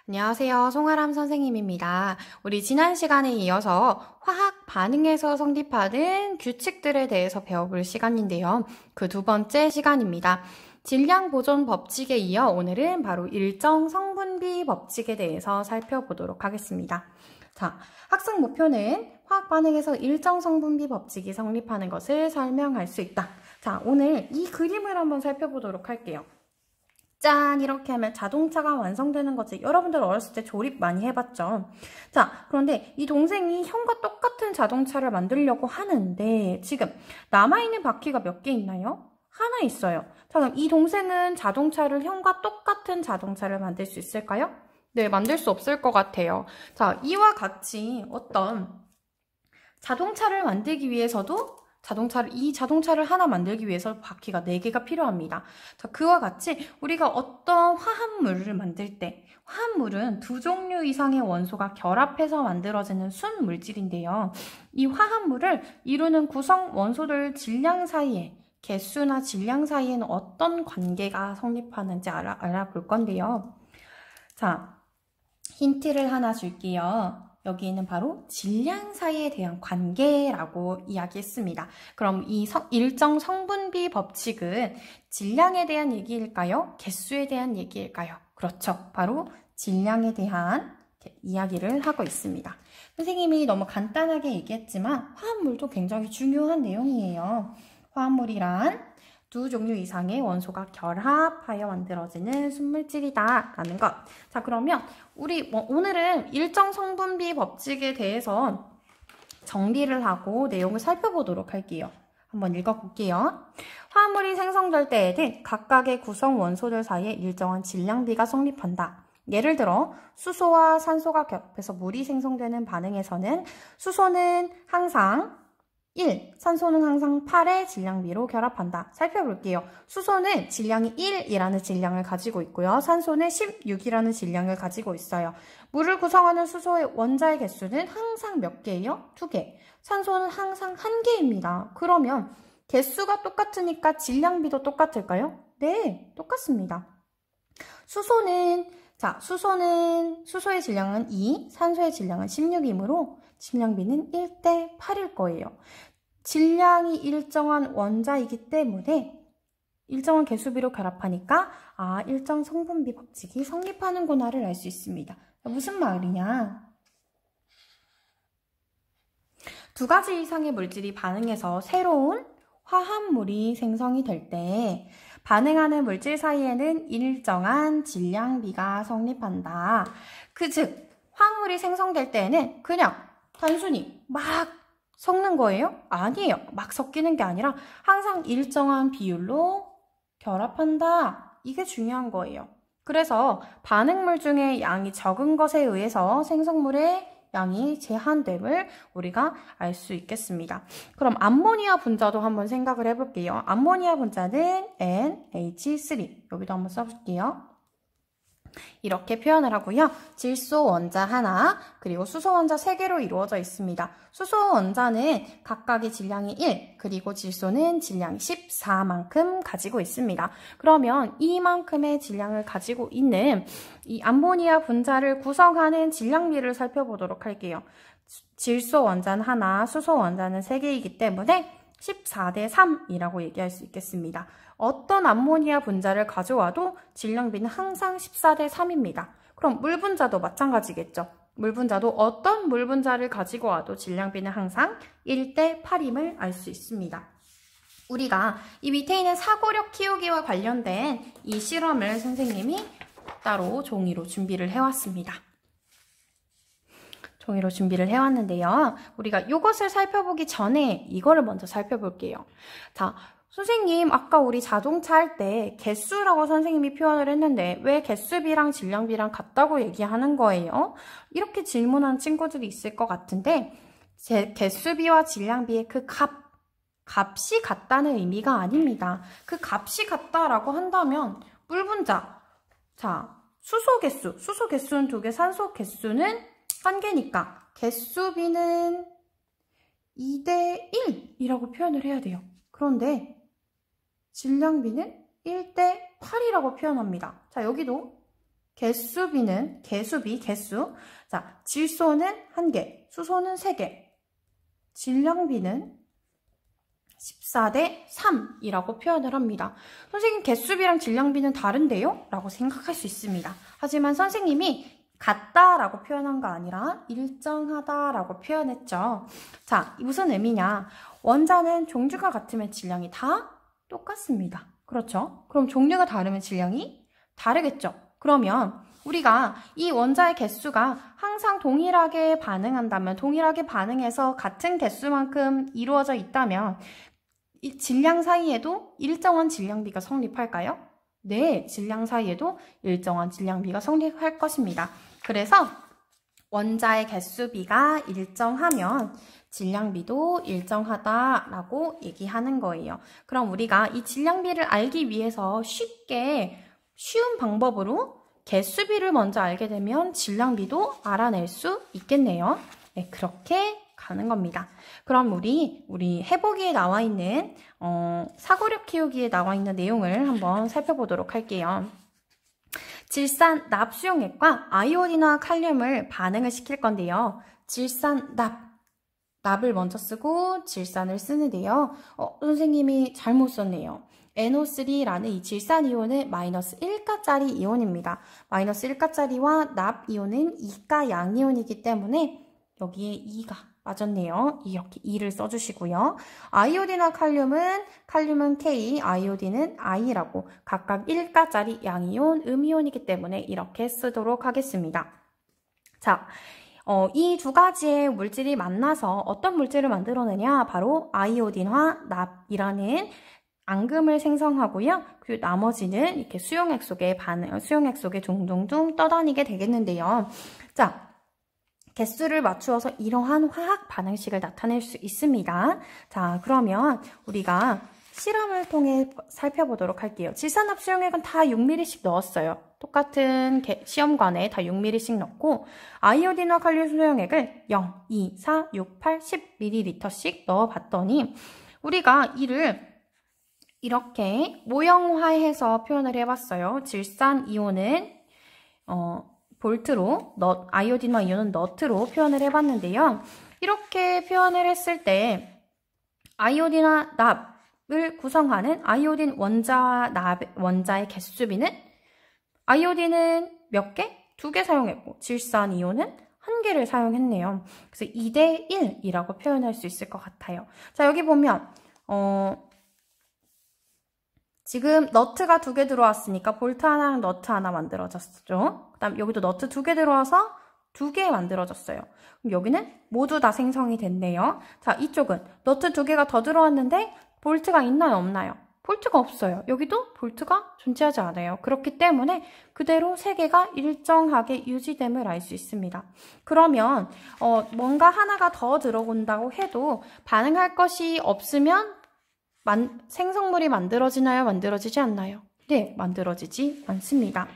안녕하세요. 송아람 선생님입니다. 우리 지난 시간에 이어서 화학 반응에서 성립하는 규칙들에 대해서 배워볼 시간인데요. 그 두 번째 시간입니다. 질량 보존 법칙에 이어 오늘은 바로 일정 성분비 법칙에 대해서 살펴보도록 하겠습니다. 자, 학습 목표는 화학 반응에서 일정 성분비 법칙이 성립하는 것을 설명할 수 있다. 자, 오늘 이 그림을 한번 살펴보도록 할게요. 짠! 이렇게 하면 자동차가 완성되는 거지. 여러분들 어렸을 때 조립 많이 해봤죠? 자, 그런데 이 동생이 형과 똑같은 자동차를 만들려고 하는데 지금 남아있는 바퀴가 몇 개 있나요? 하나 있어요. 자, 그럼 이 동생은 형과 똑같은 자동차를 만들 수 있을까요? 네, 만들 수 없을 것 같아요. 자, 이와 같이 어떤 자동차를 만들기 위해서도 이 자동차를 하나 만들기 위해서 바퀴가 4개가 필요합니다. 자, 그와 같이 우리가 어떤 화합물을 만들 때 화합물은 두 종류 이상의 원소가 결합해서 만들어지는 순물질인데요. 이 화합물을 이루는 구성 원소들 질량 사이에 개수나 질량 사이에는 어떤 관계가 성립하는지 알아볼 건데요. 자, 힌트를 하나 줄게요. 여기에는 바로 질량 사이에 대한 관계라고 이야기했습니다. 그럼 이 일정 성분비 법칙은 질량에 대한 얘기일까요? 개수에 대한 얘기일까요? 그렇죠. 바로 질량에 대한 이야기를 하고 있습니다. 선생님이 너무 간단하게 얘기했지만 화합물도 굉장히 중요한 내용이에요. 화합물이란 두 종류 이상의 원소가 결합하여 만들어지는 순물질이다 라는 것. 자, 그러면 우리 오늘은 일정 성분비 법칙에 대해서 정리를 하고 내용을 살펴보도록 할게요. 한번 읽어볼게요. 화합물이 생성될 때에는 각각의 구성 원소들 사이에 일정한 질량비가 성립한다. 예를 들어 수소와 산소가 겹해서 물이 생성되는 반응에서는 수소는 항상 1, 산소는 항상 8의 질량비로 결합한다. 살펴볼게요. 수소는 질량이 1이라는 질량을 가지고 있고요. 산소는 16이라는 질량을 가지고 있어요. 물을 구성하는 수소의 원자의 개수는 항상 몇 개예요? 2개. 산소는 항상 1개입니다. 그러면 개수가 똑같으니까 질량비도 똑같을까요? 네, 똑같습니다. 수소의 질량은 2, 산소의 질량은 16이므로 질량비는 1대 8일 거예요. 질량이 일정한 원자이기 때문에 일정한 개수비로 결합하니까 일정 성분비 법칙이 성립하는구나를 알 수 있습니다. 무슨 말이냐? 두 가지 이상의 물질이 반응해서 새로운 화합물이 생성이 될 때 반응하는 물질 사이에는 일정한 질량비가 성립한다. 즉, 화합물이 생성될 때에는 그냥 단순히 막 섞는 거예요? 아니에요. 막 섞이는 게 아니라 항상 일정한 비율로 결합한다. 이게 중요한 거예요. 그래서 반응물 중에 양이 적은 것에 의해서 생성물의 양이 제한됨을 우리가 알 수 있겠습니다. 그럼 암모니아 분자도 한번 생각을 해볼게요. 암모니아 분자는 NH3. 여기도 한번 써볼게요. 이렇게 표현을 하고요. 질소 원자 하나, 그리고 수소 원자 3개로 이루어져 있습니다. 수소 원자는 각각의 질량이 1, 그리고 질소는 질량이 14만큼 가지고 있습니다. 그러면 이만큼의 질량을 가지고 있는 이 암모니아 분자를 구성하는 질량비를 살펴보도록 할게요. 질소 원자는 하나, 수소 원자는 3개이기 때문에 14대 3이라고 얘기할 수 있겠습니다. 어떤 암모니아 분자를 가져와도 질량비는 항상 14대 3입니다. 그럼 물 분자도 마찬가지겠죠. 물 분자도 어떤 물 분자를 가지고 와도 질량비는 항상 1대 8임을 알 수 있습니다. 우리가 이 밑에 있는 사고력 키우기와 관련된 이 실험을 선생님이 따로 종이로 준비를 해왔습니다. 종이로 준비를 해왔는데요. 우리가 이것을 살펴보기 전에 이거를 먼저 살펴볼게요. 자, 선생님 아까 우리 자동차 할 때 개수라고 선생님이 표현을 했는데 왜 개수비랑 질량비랑 같다고 얘기하는 거예요? 이렇게 질문하는 친구들이 있을 것 같은데 개수비와 질량비의 그 값이 같다는 의미가 아닙니다. 그 값이 같다라고 한다면 물 분자, 자, 수소 개수는 2개, 산소 개수는 1개니까 개수비는 2대 1이라고 표현을 해야 돼요. 그런데 질량비는 1대 8이라고 표현합니다. 자, 여기도 개수. 자, 질소는 1개, 수소는 3개. 질량비는 14대 3이라고 표현을 합니다. 선생님, 개수비랑 질량비는 다른데요? 라고 생각할 수 있습니다. 하지만 선생님이 같다라고 표현한 거 아니라 일정하다라고 표현했죠. 자, 무슨 의미냐? 원자는 종류가 같으면 질량이 다 똑같습니다. 그렇죠? 그럼 종류가 다르면 질량이 다르겠죠. 그러면 우리가 이 원자의 개수가 항상 동일하게 반응한다면, 동일하게 반응해서 같은 개수만큼 이루어져 있다면 이 질량 사이에도 일정한 질량비가 성립할까요? 네, 질량 사이에도 일정한 질량비가 성립할 것입니다. 그래서 원자의 개수비가 일정하면 질량비도 일정하다라고 얘기하는 거예요. 그럼 우리가 이 질량비를 알기 위해서 쉬운 방법으로 개수비를 먼저 알게 되면 질량비도 알아낼 수 있겠네요. 네, 그렇게 가는 겁니다. 그럼 우리 해보기에 나와 있는 사고력 키우기에 나와 있는 내용을 한번 살펴보도록 할게요. 질산 납 수용액과 아이오딘과 칼륨을 반응을 시킬 건데요. 질산 납을 먼저 쓰고 질산을 쓰는데요. 선생님이 잘못 썼네요. NO3라는 이 질산 이온은 마이너스 1가짜리 이온입니다. 마이너스 1가짜리와 납 이온은 2가 양이온이기 때문에 여기에 2가 맞았네요. 이렇게 2를 써주시고요. 아이오딘과 칼륨은 K, 아이오딘은 I라고 각각 1가짜리 양이온, 음이온이기 때문에 이렇게 쓰도록 하겠습니다. 자, 이 두 가지의 물질이 만나서 어떤 물질을 만들어내냐? 바로 아이오딘과 납이라는 앙금을 생성하고요. 그리고 나머지는 이렇게 수용액 속에 둥둥둥 떠다니게 되겠는데요. 자, 개수를 맞추어서 이러한 화학 반응식을 나타낼 수 있습니다. 자, 그러면 우리가 실험을 통해 살펴보도록 할게요. 질산납 수용액은 다 6ml씩 넣었어요. 똑같은 시험관에 다 6ml씩 넣고 아이오딘과 칼륨 수용액을 0, 2, 4, 6, 8, 10ml씩 넣어봤더니 우리가 이를 이렇게 모형화해서 표현을 해봤어요. 질산 이온은 볼트로, 아이오딘과 이온은 너트로 표현을 해봤는데요. 이렇게 표현을 했을 때 아이오딘과 납을 구성하는 아이오딘 원자의 개수비는 아이오딘은 몇 개? 2개 사용했고 질산 이온은 1개를 사용했네요. 그래서 2대 1이라고 표현할 수 있을 것 같아요. 자, 여기 보면 지금 너트가 2개 들어왔으니까 볼트 하나랑 너트 하나 만들어졌죠. 그 다음 여기도 너트 2개 들어와서 2개 만들어졌어요. 그럼 여기는 모두 다 생성이 됐네요. 자, 이쪽은 너트 2개가 더 들어왔는데 볼트가 있나요, 없나요? 볼트가 없어요. 여기도 볼트가 존재하지 않아요. 그렇기 때문에 그대로 3개가 일정하게 유지됨을 알 수 있습니다. 그러면 뭔가 하나가 더 들어온다고 해도 반응할 것이 없으면 생성물이 만들어지나요? 만들어지지 않나요? 네, 만들어지지 않습니다.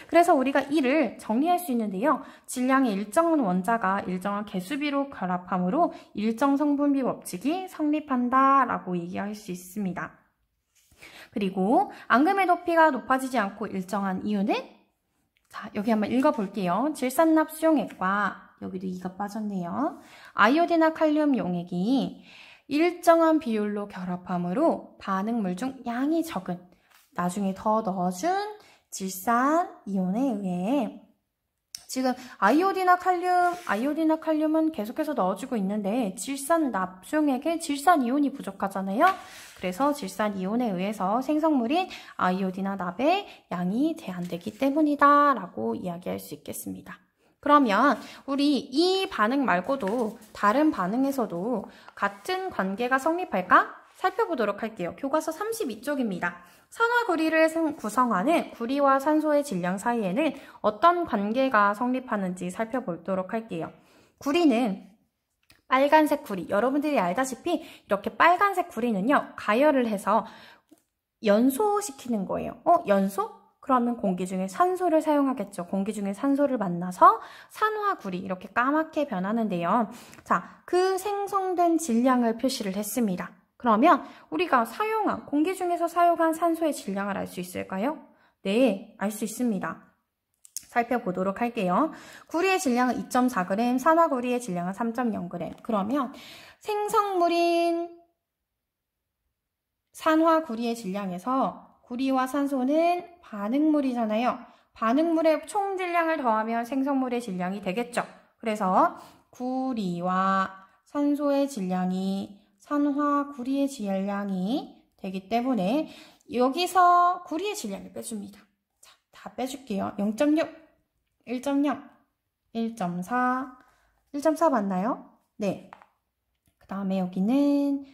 그래서 우리가 이를 정리할 수 있는데요. 질량이 일정한 원자가 일정한 개수비로 결합함으로 일정 성분비 법칙이 성립한다라고 얘기할 수 있습니다. 그리고 앙금의 높이가 높아지지 않고 일정한 이유는? 자, 여기 한번 읽어볼게요. 질산납 수용액과 여기도 2가 빠졌네요. 아이오딘과 칼륨 용액이 일정한 비율로 결합함으로 반응물 중 양이 적은 나중에 더 넣어준 질산 이온에 의해 지금 아이오딘과 칼륨은 계속해서 넣어주고 있는데 질산 납 수용액에 질산 이온이 부족하잖아요. 그래서 질산 이온에 의해서 생성물인 아이오딘과 납의 양이 제한되기 때문이다 라고 이야기할 수 있겠습니다. 그러면 우리 이 반응 말고도 다른 반응에서도 같은 관계가 성립할까? 살펴보도록 할게요. 교과서 32쪽입니다. 산화구리를 구성하는 구리와 산소의 질량 사이에는 어떤 관계가 성립하는지 살펴보도록 할게요. 구리는 빨간색 구리, 여러분들이 알다시피 이렇게 빨간색 구리는요, 가열을 해서 연소시키는 거예요. 연소? 그러면 공기 중에 산소를 사용하겠죠. 공기 중에 산소를 만나서 산화구리 이렇게 까맣게 변하는데요. 자, 그 생성된 질량을 표시를 했습니다. 그러면 우리가 공기 중에서 사용한 산소의 질량을 알 수 있을까요? 네, 알 수 있습니다. 살펴보도록 할게요. 구리의 질량은 2.4g, 산화구리의 질량은 3.0g. 그러면 생성물인 산화구리의 질량에서 구리와 산소는 반응물이잖아요. 반응물의 총 질량을 더하면 생성물의 질량이 되겠죠. 그래서 구리와 산소의 질량이 산화구리의 질량이 되기 때문에 여기서 구리의 질량을 빼줍니다. 자, 다 빼줄게요. 0.6, 1.0, 1.4, 1.4 맞나요? 네. 그 다음에 여기는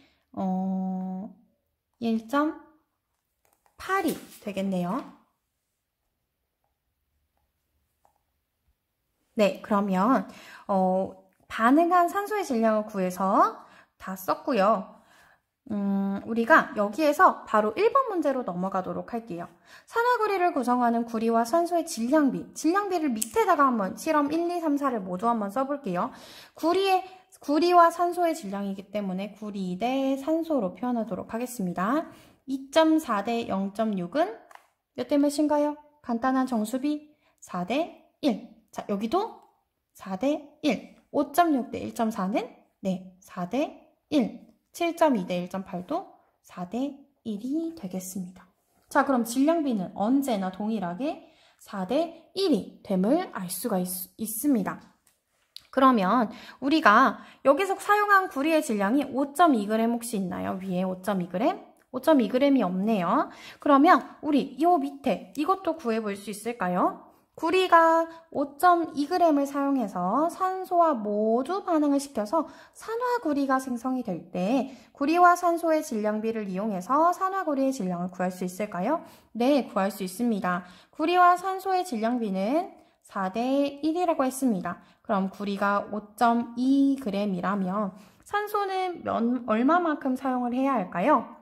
1.8이 되겠네요. 네, 그러면 반응한 산소의 질량을 구해서 다 썼고요. 우리가 여기에서 바로 1번 문제로 넘어가도록 할게요. 산화구리를 구성하는 구리와 산소의 질량비를 밑에다가 한번 실험 1, 2, 3, 4를 모두 한번 써볼게요. 구리와 산소의 질량이기 때문에 구리 대 산소로 표현하도록 하겠습니다. 2.4 대 0.6은 몇 대 몇인가요? 간단한 정수비 4 대 1. 자, 여기도 4 대 1. 5.6 대 1.4는 네, 4 대 1. 7.2 대 1.8도 4 대 1이 되겠습니다. 자, 그럼 질량비는 언제나 동일하게 4 대 1이 됨을 알 수가 있습니다. 그러면 우리가 여기서 사용한 구리의 질량이 5.2g 혹시 있나요? 위에 5.2g? 5.2g이 없네요. 그러면 우리 이 밑에 이것도 구해볼 수 있을까요? 구리가 5.2g을 사용해서 산소와 모두 반응을 시켜서 산화구리가 생성이 될 때 구리와 산소의 질량비를 이용해서 산화구리의 질량을 구할 수 있을까요? 네, 구할 수 있습니다. 구리와 산소의 질량비는 4 대 1이라고 했습니다. 그럼 구리가 5.2g이라면 산소는 얼마만큼 사용을 해야 할까요?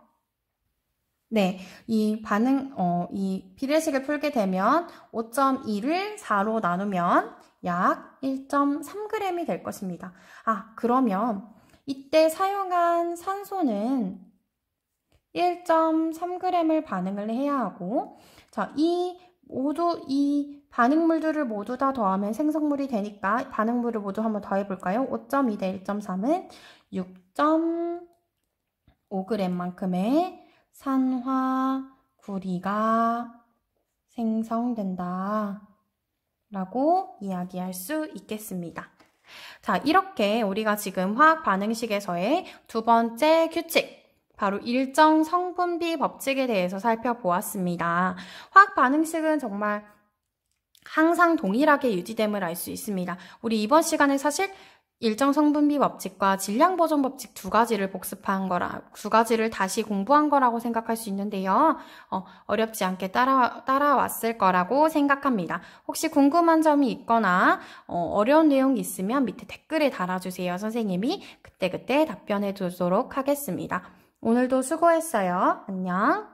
네, 이 비례식을 풀게 되면 5.2를 4로 나누면 약 1.3g이 될 것입니다. 아, 그러면 이때 사용한 산소는 1.3g을 반응을 해야 하고, 자, 이 반응물들을 모두 다 더하면 생성물이 되니까 반응물을 모두 한번 더해볼까요? 5.2 대 1.3은 6.5g만큼의 산화구리가 생성된다 라고 이야기할 수 있겠습니다. 자, 이렇게 우리가 지금 화학 반응식에서의 두 번째 규칙, 바로 일정 성분비 법칙에 대해서 살펴보았습니다. 화학 반응식은 정말 항상 동일하게 유지됨을 알 수 있습니다. 우리 이번 시간에 사실 일정 성분비 법칙과 질량 보존 법칙 두 가지를 다시 공부한 거라고 생각할 수 있는데요. 어렵지 않게 따라왔을 거라고 생각합니다. 혹시 궁금한 점이 있거나 어려운 내용이 있으면 밑에 댓글에 달아주세요. 선생님이 그때그때 답변해 주도록 하겠습니다. 오늘도 수고했어요. 안녕.